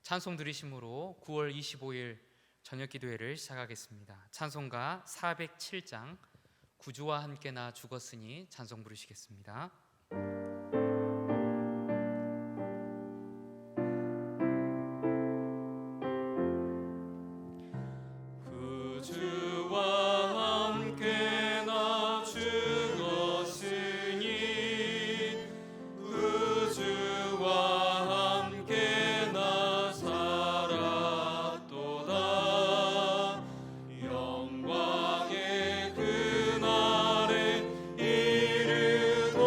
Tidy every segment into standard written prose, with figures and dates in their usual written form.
찬송 드리심으로 9월 25일 저녁 기도회를 시작하겠습니다. 찬송가 407장 구주와 함께 나 죽었으니 찬송 부르시겠습니다. 영광의 그날에 이르도록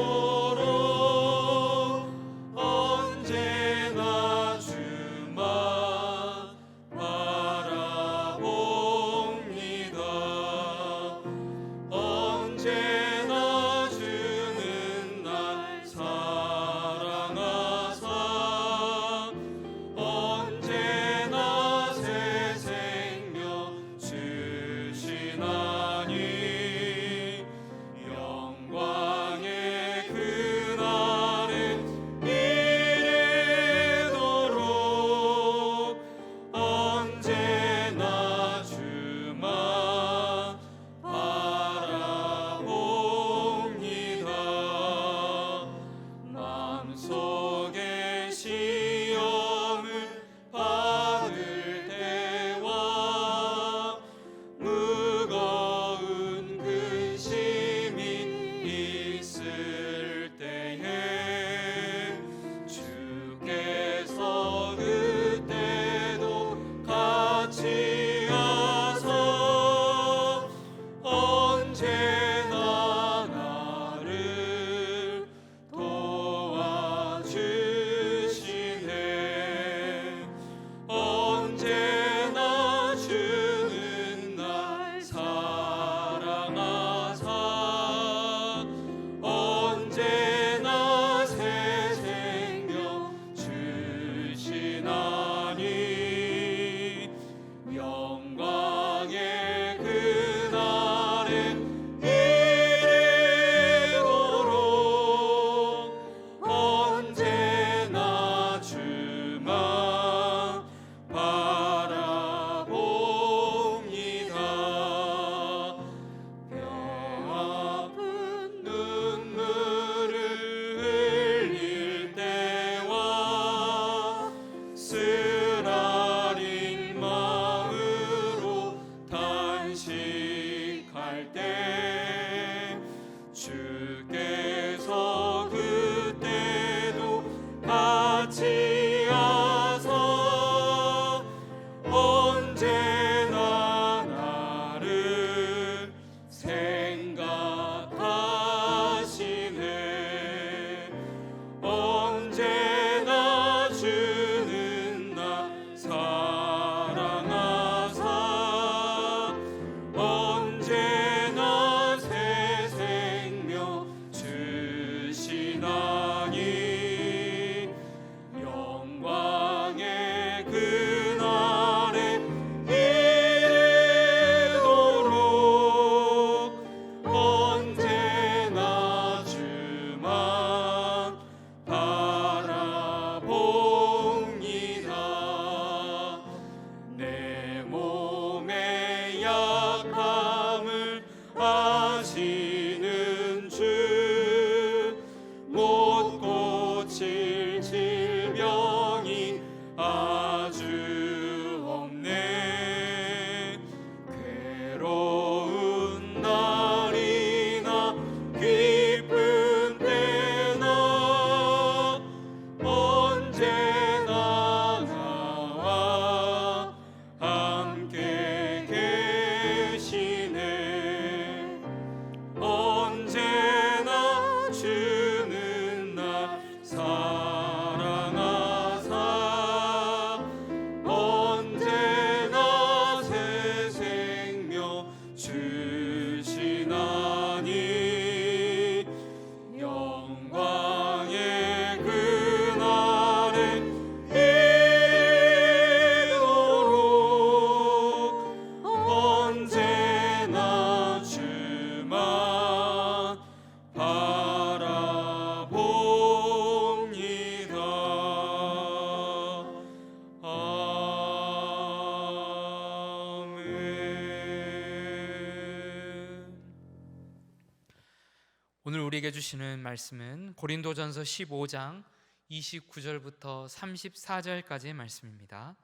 우리에게 주시는 말씀은 고린도전서 15장 29절부터 34절까지의 말씀입니다.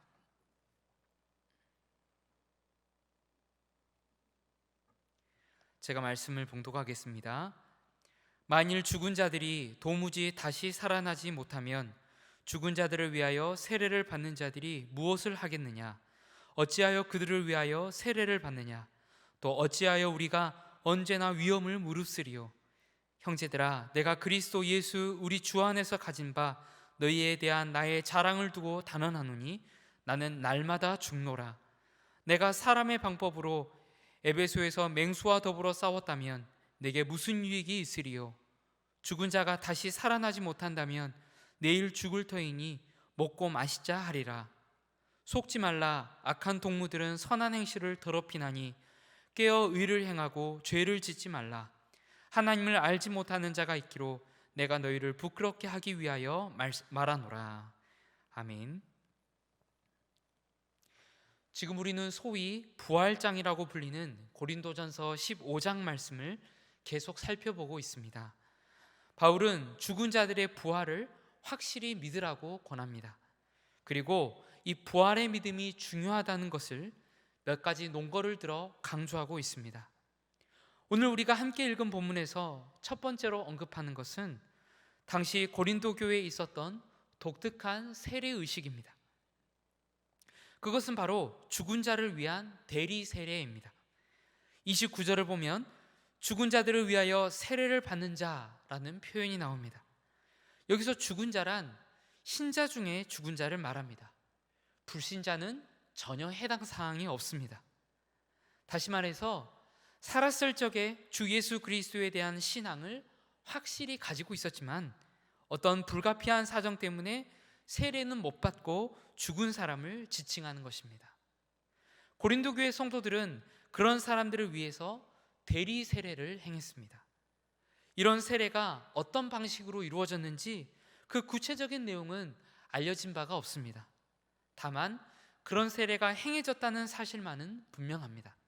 제가 말씀을 봉독하겠습니다. 만일 죽은 자들이 도무지 다시 살아나지 못하면 죽은 자들을 위하여 세례를 받는 자들이 무엇을 하겠느냐? 어찌하여 그들을 위하여 세례를 받느냐? 또 어찌하여 우리가 언제나 위험을 무릅쓰리요? 형제들아, 내가 그리스도 예수 우리 주 안에서 가진 바 너희에 대한 나의 자랑을 두고 단언하노니 나는 날마다 죽노라. 내가 사람의 방법으로 에베소에서 맹수와 더불어 싸웠다면 내게 무슨 유익이 있으리요? 죽은 자가 다시 살아나지 못한다면 내일 죽을 터이니 먹고 마시자 하리라. 속지 말라. 악한 동무들은 선한 행실을 더럽히나니 깨어 의를 행하고 죄를 짓지 말라. 하나님을 알지 못하는 자가 있기로 내가 너희를 부끄럽게 하기 위하여 말하노라. 아멘. 지금 우리는 소위 부활장이라고 불리는 고린도전서 15장 말씀을 계속 살펴보고 있습니다. 바울은 죽은 자들의 부활을 확실히 믿으라고 권합니다. 그리고 이 부활의 믿음이 중요하다는 것을 몇 가지 논거를 들어 강조하고 있습니다. 오늘 우리가 함께 읽은 본문에서 첫 번째로 언급하는 것은 당시 고린도 교회에 있었던 독특한 세례 의식입니다. 그것은 바로 죽은 자를 위한 대리 세례입니다. 29절을 보면 죽은 자들을 위하여 세례를 받는 자라는 표현이 나옵니다. 여기서 죽은 자란 신자 중에 죽은 자를 말합니다. 불신자는 전혀 해당 사항이 없습니다. 다시 말해서 살았을 적에 주 예수 그리스도에 대한 신앙을 확실히 가지고 있었지만 어떤 불가피한 사정 때문에 세례는 못 받고 죽은 사람을 지칭하는 것입니다. 고린도 교회 성도들은 그런 사람들을 위해서 대리 세례를 행했습니다. 이런 세례가 어떤 방식으로 이루어졌는지 그 구체적인 내용은 알려진 바가 없습니다. 다만 그런 세례가 행해졌다는 사실만은 분명합니다.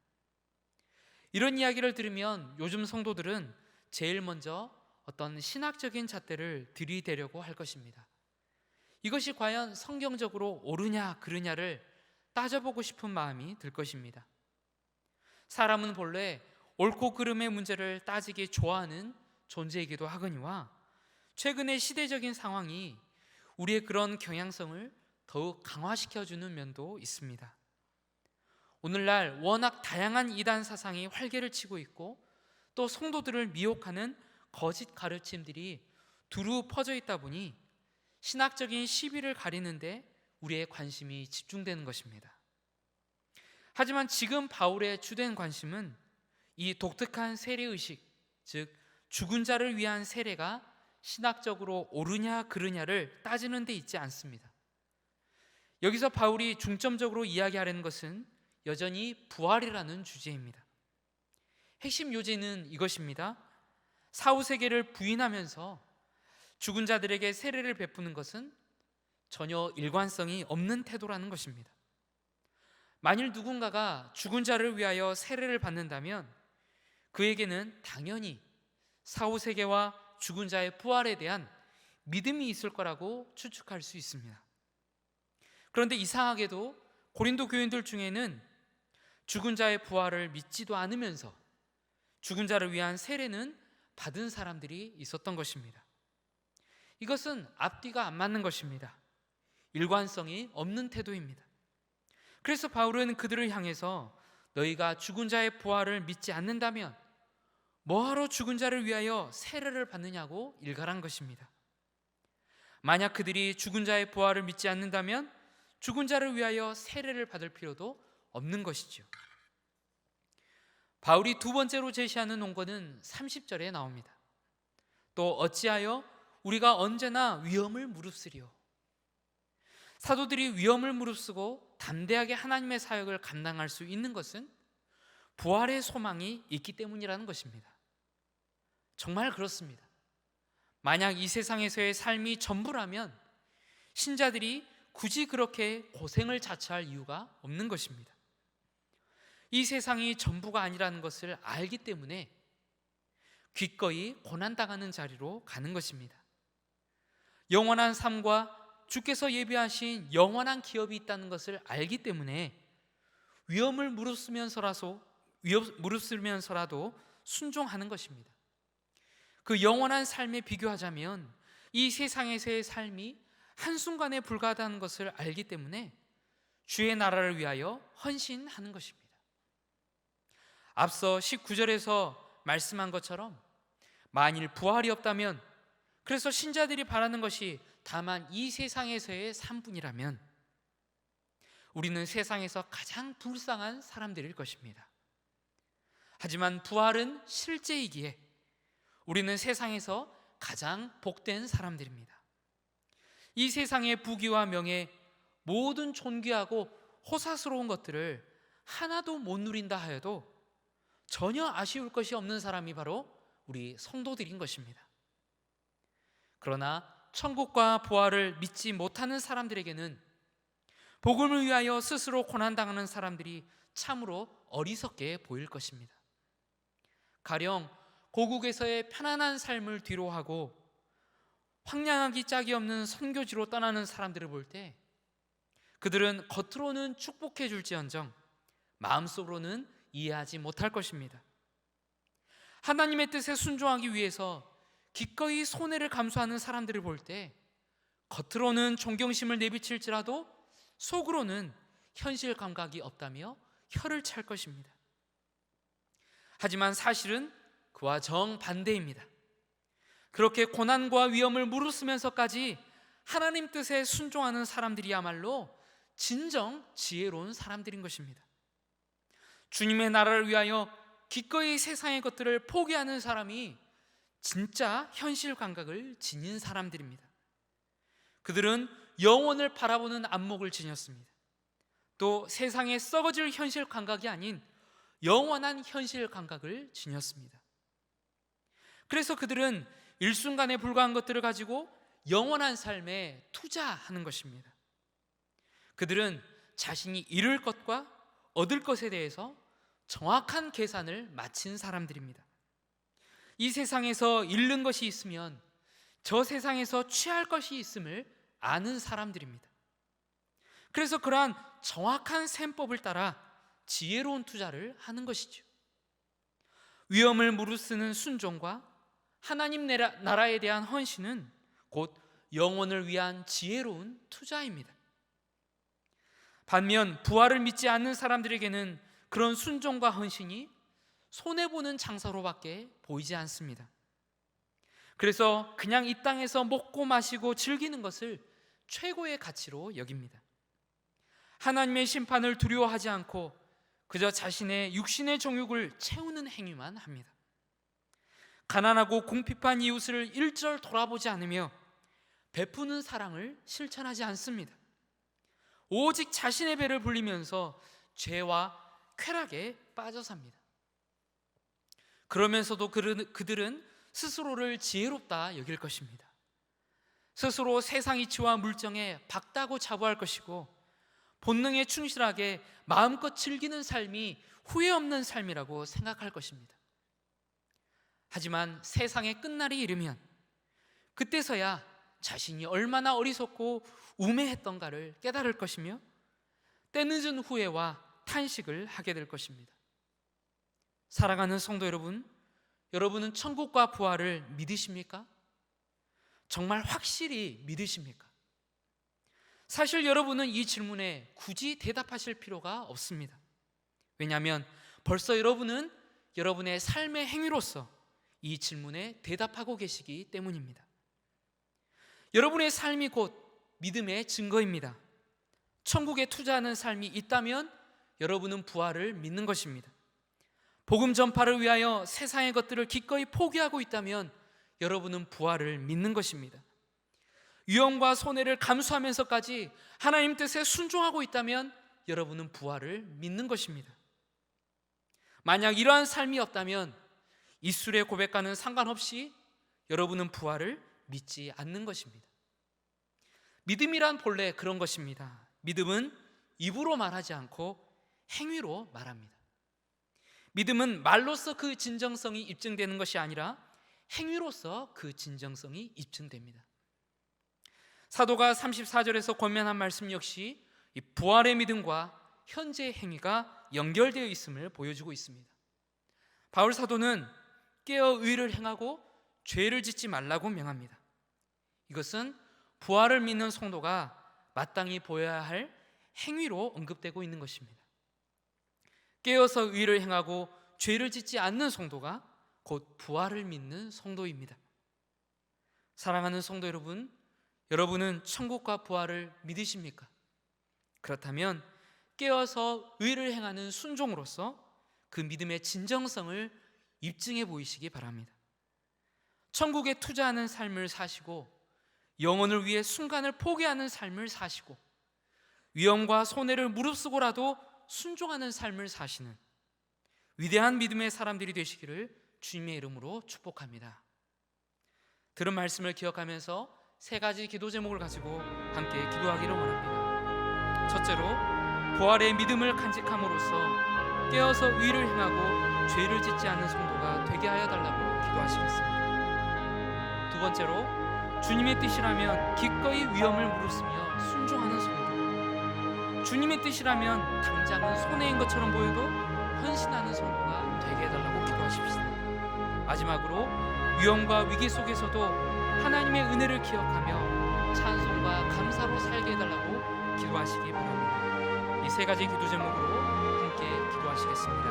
이런 이야기를 들으면 요즘 성도들은 제일 먼저 어떤 신학적인 잣대를 들이대려고 할 것입니다. 이것이 과연 성경적으로 옳으냐 그르냐를 따져보고 싶은 마음이 들 것입니다. 사람은 본래 옳고 그름의 문제를 따지기 좋아하는 존재이기도 하거니와 최근의 시대적인 상황이 우리의 그런 경향성을 더욱 강화시켜주는 면도 있습니다. 오늘날 워낙 다양한 이단 사상이 활개를 치고 있고 또 성도들을 미혹하는 거짓 가르침들이 두루 퍼져 있다 보니 신학적인 시비를 가리는데 우리의 관심이 집중되는 것입니다. 하지만 지금 바울의 주된 관심은 이 독특한 세례의식, 즉 죽은 자를 위한 세례가 신학적으로 옳으냐 그르냐를 따지는 데 있지 않습니다. 여기서 바울이 중점적으로 이야기하려는 것은 여전히 부활이라는 주제입니다. 핵심 요지는 이것입니다. 사후세계를 부인하면서 죽은 자들에게 세례를 베푸는 것은 전혀 일관성이 없는 태도라는 것입니다. 만일 누군가가 죽은 자를 위하여 세례를 받는다면 그에게는 당연히 사후세계와 죽은 자의 부활에 대한 믿음이 있을 거라고 추측할 수 있습니다. 그런데 이상하게도 고린도 교인들 중에는 죽은 자의 부활을 믿지도 않으면서 죽은 자를 위한 세례는 받은 사람들이 있었던 것입니다. 이것은 앞뒤가 안 맞는 것입니다. 일관성이 없는 태도입니다. 그래서 바울은 그들을 향해서 너희가 죽은 자의 부활을 믿지 않는다면 뭐하러 죽은 자를 위하여 세례를 받느냐고 일갈한 것입니다. 만약 그들이 죽은 자의 부활을 믿지 않는다면 죽은 자를 위하여 세례를 받을 필요도 없는 것이죠. 바울이 두 번째로 제시하는 논거는 30절에 나옵니다. 또 어찌하여 우리가 언제나 위험을 무릅쓰리요. 사도들이 위험을 무릅쓰고 담대하게 하나님의 사역을 감당할 수 있는 것은 부활의 소망이 있기 때문이라는 것입니다. 정말 그렇습니다. 만약 이 세상에서의 삶이 전부라면 신자들이 굳이 그렇게 고생을 자처할 이유가 없는 것입니다. 이 세상이 전부가 아니라는 것을 알기 때문에 기꺼이 고난당하는 자리로 가는 것입니다. 영원한 삶과 주께서 예비하신 영원한 기업이 있다는 것을 알기 때문에 위험을 무릅쓰면서라도 순종하는 것입니다. 그 영원한 삶에 비교하자면 이 세상에서의 삶이 한순간에 불과하다는 것을 알기 때문에 주의 나라를 위하여 헌신하는 것입니다. 앞서 19절에서 말씀한 것처럼 만일 부활이 없다면, 그래서 신자들이 바라는 것이 다만 이 세상에서의 삶뿐이라면 우리는 세상에서 가장 불쌍한 사람들일 것입니다. 하지만 부활은 실제이기에 우리는 세상에서 가장 복된 사람들입니다. 이 세상의 부귀와 명예, 모든 존귀하고 호사스러운 것들을 하나도 못 누린다 하여도 전혀 아쉬울 것이 없는 사람이 바로 우리 성도들인 것입니다. 그러나 천국과 부활을 믿지 못하는 사람들에게는 복음을 위하여 스스로 고난당하는 사람들이 참으로 어리석게 보일 것입니다. 가령 고국에서의 편안한 삶을 뒤로하고 황량하기 짝이 없는 선교지로 떠나는 사람들을 볼 때 그들은 겉으로는 축복해 줄지언정 마음속으로는 이해하지 못할 것입니다. 하나님의 뜻에 순종하기 위해서 기꺼이 손해를 감수하는 사람들을 볼 때 겉으로는 존경심을 내비칠지라도 속으로는 현실 감각이 없다며 혀를 찰 것입니다. 하지만 사실은 그와 정반대입니다. 그렇게 고난과 위험을 무릅쓰면서까지 하나님 뜻에 순종하는 사람들이야말로 진정 지혜로운 사람들인 것입니다. 주님의 나라를 위하여 기꺼이 세상의 것들을 포기하는 사람이 진짜 현실 감각을 지닌 사람들입니다. 그들은 영혼을 바라보는 안목을 지녔습니다. 또 세상에 썩어질 현실 감각이 아닌 영원한 현실 감각을 지녔습니다. 그래서 그들은 일순간에 불과한 것들을 가지고 영원한 삶에 투자하는 것입니다. 그들은 자신이 잃을 것과 얻을 것에 대해서 정확한 계산을 마친 사람들입니다. 이 세상에서 잃는 것이 있으면 저 세상에서 취할 것이 있음을 아는 사람들입니다. 그래서 그러한 정확한 셈법을 따라 지혜로운 투자를 하는 것이죠. 위험을 무릅쓰는 순종과 하나님 나라에 대한 헌신은 곧 영혼을 위한 지혜로운 투자입니다. 반면 부활을 믿지 않는 사람들에게는 그런 순종과 헌신이 손해보는 장사로밖에 보이지 않습니다. 그래서 그냥 이 땅에서 먹고 마시고 즐기는 것을 최고의 가치로 여깁니다. 하나님의 심판을 두려워하지 않고 그저 자신의 육신의 정욕을 채우는 행위만 합니다. 가난하고 궁핍한 이웃을 일절 돌아보지 않으며 베푸는 사랑을 실천하지 않습니다. 오직 자신의 배를 불리면서 죄와 쾌락에 빠져 삽니다. 그러면서도 그들은 스스로를 지혜롭다 여길 것입니다. 스스로 세상 이치와 물정에 박다고 자부할 것이고 본능에 충실하게 마음껏 즐기는 삶이 후회 없는 삶이라고 생각할 것입니다. 하지만 세상의 끝날이 이르면 그때서야 자신이 얼마나 어리석고 우매했던가를 깨달을 것이며 때늦은 후회와 탄식을 하게 될 것입니다. 사랑하는 성도 여러분, 여러분은 천국과 부활을 믿으십니까? 정말 확실히 믿으십니까? 사실 여러분은 이 질문에 굳이 대답하실 필요가 없습니다. 왜냐하면 벌써 여러분은 여러분의 삶의 행위로서 이 질문에 대답하고 계시기 때문입니다. 여러분의 삶이 곧 믿음의 증거입니다. 천국에 투자하는 삶이 있다면 여러분은 부활을 믿는 것입니다. 복음 전파를 위하여 세상의 것들을 기꺼이 포기하고 있다면 여러분은 부활을 믿는 것입니다. 위험과 손해를 감수하면서까지 하나님 뜻에 순종하고 있다면 여러분은 부활을 믿는 것입니다. 만약 이러한 삶이 없다면 이술의 고백과는 상관없이 여러분은 부활을 믿지 않는 것입니다. 믿음이란 본래 그런 것입니다. 믿음은 입으로 말하지 않고 행위로 말합니다. 믿음은 말로써 그 진정성이 입증되는 것이 아니라 행위로서 그 진정성이 입증됩니다. 사도가 34절에서 권면한 말씀 역시 이 부활의 믿음과 현재의 행위가 연결되어 있음을 보여주고 있습니다. 바울 사도는 깨어 의를 행하고 죄를 짓지 말라고 명합니다. 이것은 부활을 믿는 성도가 마땅히 보여야 할 행위로 언급되고 있는 것입니다. 깨어서 의를 행하고 죄를 짓지 않는 성도가 곧 부활을 믿는 성도입니다. 사랑하는 성도 여러분, 여러분은 천국과 부활을 믿으십니까? 그렇다면 깨어서 의를 행하는 순종으로서 그 믿음의 진정성을 입증해 보이시기 바랍니다. 천국에 투자하는 삶을 사시고 영혼을 위해 순간을 포기하는 삶을 사시고 위험과 손해를 무릅쓰고라도 순종하는 삶을 사시는 위대한 믿음의 사람들이 되시기를 주님의 이름으로 축복합니다. 들은 말씀을 기억하면서 3가지 기도 제목을 가지고 함께 기도하기를 원합니다. 첫째로, 부활의 믿음을 간직함으로써 깨어서 의를 행하고 죄를 짓지 않는 성도가 되게 하여 달라고 기도하시겠습니다. 두 번째로, 주님의 뜻이라면 기꺼이 위험을 무릅쓰며 순종하는 성도, 주님의 뜻이라면 당장은 손해인 것처럼 보여도 헌신하는 성도가 되게 해달라고 기도하십시다. 마지막으로, 위험과 위기 속에서도 하나님의 은혜를 기억하며 찬송과 감사로 살게 해달라고 기도하시기 바랍니다. 이 3가지 기도 제목으로 함께 기도하시겠습니다.